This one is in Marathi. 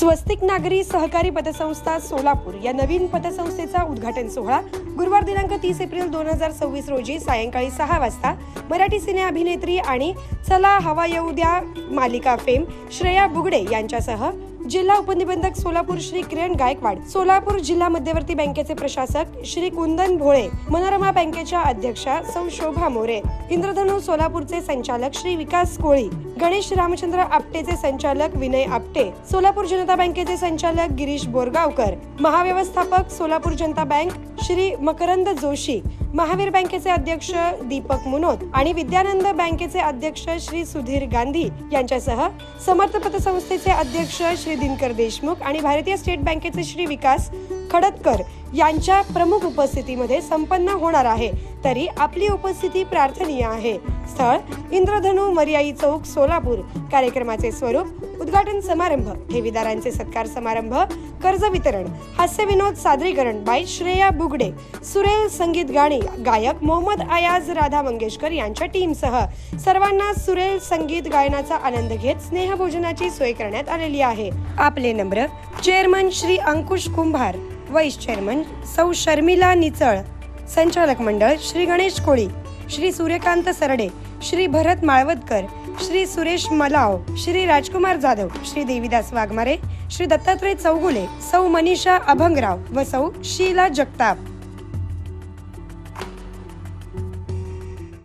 स्वस्तिक नागरी सहकारी पतसंस्था सोलापूर या नवीन पतसंस्थेचा उद्घाटन सोहळा गुरुवार दिनांक 30 एप्रिल 2026 रोजी सायंकाळी 6 वाजता मराठी सिने अभिनेत्री आणि चला हवा येऊ द्या मालिका फेम श्रेया बुगडे यांच्यासह जिल्हा उपनिबंधक सोलापूर श्री किरण गायकवाड, सोलापूर जिल्हा मध्यवर्ती बँकेचे प्रशासक श्री कुंदन भोळे, मनोरमा बँकेच्या अध्यक्षा सौ शोभा मोरे, इंद्रधनु सोलापूरचे संचालक श्री विकास कोळी, गणेश रामचंद्र आपटेचे संचालक विनय आपटे, सोलापूर जनता बँकेचे संचालक गिरीश बोरगावकर, महाव्यवस्थापक सोलापूर जनता बँक श्री मकरंद जोशी, महावीर बँकेचे अध्यक्ष दीपक मुनोत आणि विद्यानंद बँकेचे अध्यक्ष श्री सुधीर गांधी यांच्यासह समर्थ पतसंस्थेचे अध्यक्ष श्री दिनकर देशमुख आणि भारतीय स्टेट बँकेचे श्री विकास खडतकर यांच्या प्रमुख उपस्थितीमध्ये संपन्न होणार आहे. तरी आपली उपस्थिती प्रार्थनीय आहे. स्थळ इंद्रधनु मर्याई चौक सोलापूर. कार्यक्रमाचे स्वरूप उद्घाटन समारंभ, ठेवीदारांचे सत्कार समारंभ, कर्ज वितरण, हास्य विनोद सादरीकरण बाय श्रेया बुगडे, सुरेल संगीत गाणी गायक मोहम्मद अयाज राधा मंगेशकर यांच्या टीमसह सर्वांना सुरेल संगीत गायनाचा आनंद घेत स्नेहभोजनाची सोय करण्यात आलेली आहे. आपले नम्र चेअरमन श्री अंकुश कुंभार, वाईस चेअरमन सौ शर्मिला निचळ, संचालक मंडळ श्री गणेश कोळी, श्री सूर्यकांत सरडे, श्री भरत माळवदकर, श्री सुरेश मलाव, श्री राजकुमार जाधव, श्री देवीदास वाघमारे, श्री दत्तात्रय चौगुले, सौ मनीषा अभंगराव व सौ शीला जगताप.